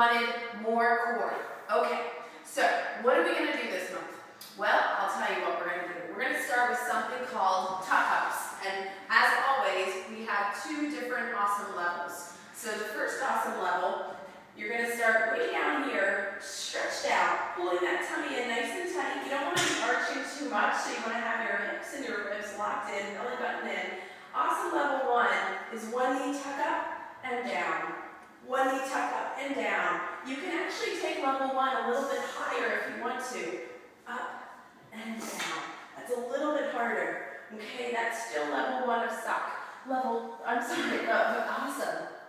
wanted more core. Okay, so what are we going to do this month? Well, I'll tell you what we're going to do. We're going to start with something called tuck-ups. And as always, we have two different awesome levels. So the first awesome level, you're going to start way down here, stretched out, pulling that tummy in nice and tight. You don't want to be arching too much, so you want to have your hips and your ribs locked in, belly button in. Awesome level one is one knee tuck up and down. One knee tuck up and down. You can actually take level one a little bit higher if you want to. Up and down. That's a little bit harder. Okay, that's still level one of suck. Awesome.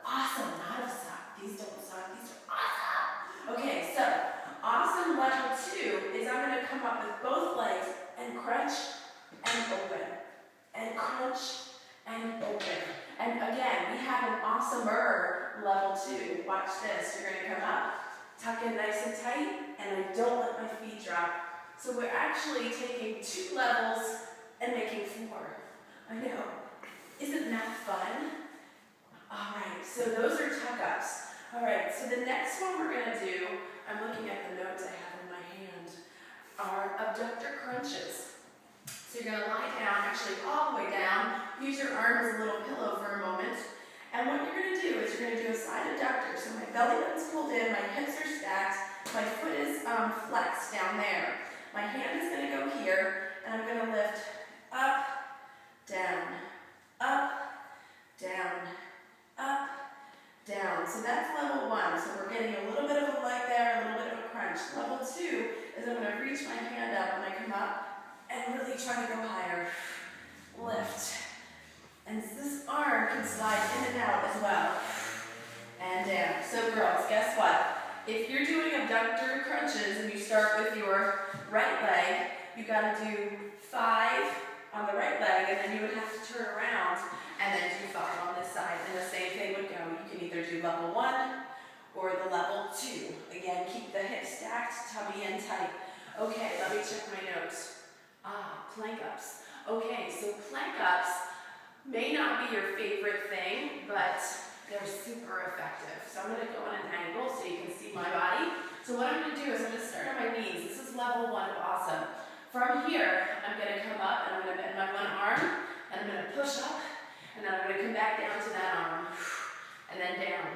Awesome, not of suck. These don't suck, these are awesome. Okay, so awesome level two is I'm going to come up with both legs and crunch and open. And crunch and open. And again, we have an awesomer level two. Watch this. You're going to come up, tuck in nice and tight, and I don't let my feet drop. So we're actually taking two levels and making four. I know. Isn't that fun? All right, so those are tuck-ups. All right, so the next one we're going to do, I'm looking at the notes I have in my hand, are abductor crunches. So you're going to lie down, actually all the way down, use your arm as a little pillow for a moment, and what you're going to do is you're going to do a side abductor. So my belly button's pulled in, my hips are stacked, my foot is flexed down there. My hand is going to go here, and I'm going to lift up, down, up, down, up, down. So that's level one. So we're getting a little bit of a leg there, a little bit of a crunch. Level two is I'm going to reach my hand up when I come up and really try to go higher. Lift. And this arm can slide in and out as well. And down. So girls, guess what? If you're doing abductor crunches and you start with your right leg, you got to do 5 on the right leg, and then you would have to turn around and then do 5 on this side. And the same thing would go. You can either do level 1 or the level 2. Again, keep the hips stacked, tummy in tight. Okay, let me check my notes. Plank ups. Okay, so plank ups may not be your favorite thing, but they're super effective. So I'm going to go on an angle so you can see my body. So what I'm going to do is I'm going to start on my knees. This is level 1 of awesome. From here, I'm going to come up and I'm going to bend my one arm and I'm going to push up and then I'm going to come back down to that arm and then down.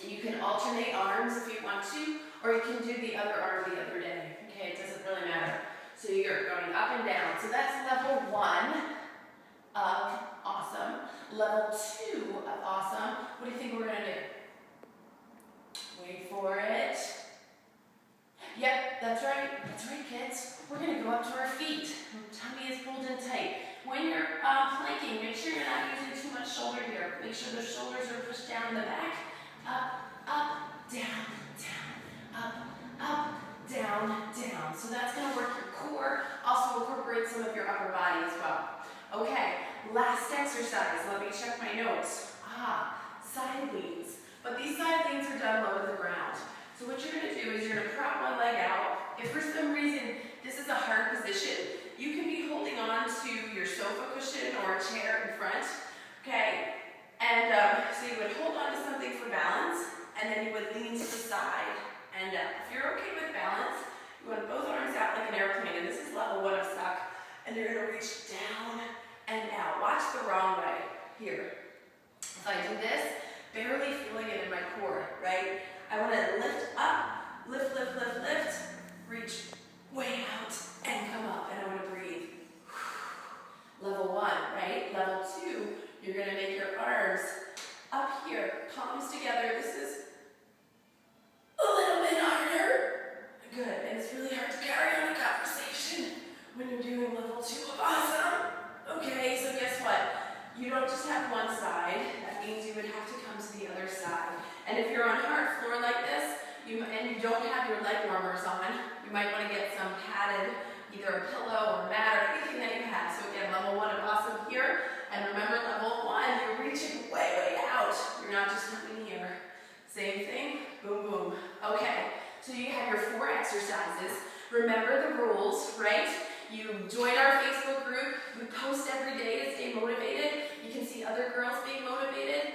And you can alternate arms if you want to, or you can do the other arm the other day. Okay, it doesn't really matter. So you're going up and down. So that's level 1 of awesome. Level 2 of awesome. What do you think we're going to do? Wait for it. Yep, that's right. That's right, kids. We're going to go up to our feet. Tummy is pulled in tight. When you're planking, make sure you're not using too much shoulder here. Make sure the shoulders are pushed down in the back. Up, up, down, down, up, up, down, down. So that's going to work your core. Also incorporate some of your upper body as well. Okay, last exercise. Let me check my notes. Side leans. But these side leans are done low to the ground. So what you're going to do is you're going to prop one leg out. If for some reason this is a hard position, you can be holding on to your sofa cushion or a chair in front. Okay, and so you would hold on to something for balance, and then you would lean to the side and up. If you're okay with balance, you want both arms out like an airplane, and this is level 1 of suck. And you're going to reach down and out. Watch the wrong way. Here. If I do this, barely feeling it in my core, right? I want to lift up, lift, lift, lift, lift, reach way out, and come up, and I want to breathe. Level 1, right? Level 2, you're going to make your arms up here, palms together. This is a little bit harder. Good, and it's really hard to carry on a conversation when you're doing level 2 of awesome. Okay, so guess what? You don't just have one side. That means you would have to come to the other side. And if you're on hard floor like this, and you don't have your leg warmers on, you might want to get some padded, either a pillow or mat or anything that you have. So again, level 1 of awesome here. And remember, level 1, you're reaching way, way out. You're not just coming here. Same thing, boom, boom. Okay, so you have your 4 exercises. Remember the rules, right? You join our Facebook group. We post every day to stay motivated. You can see other girls being motivated.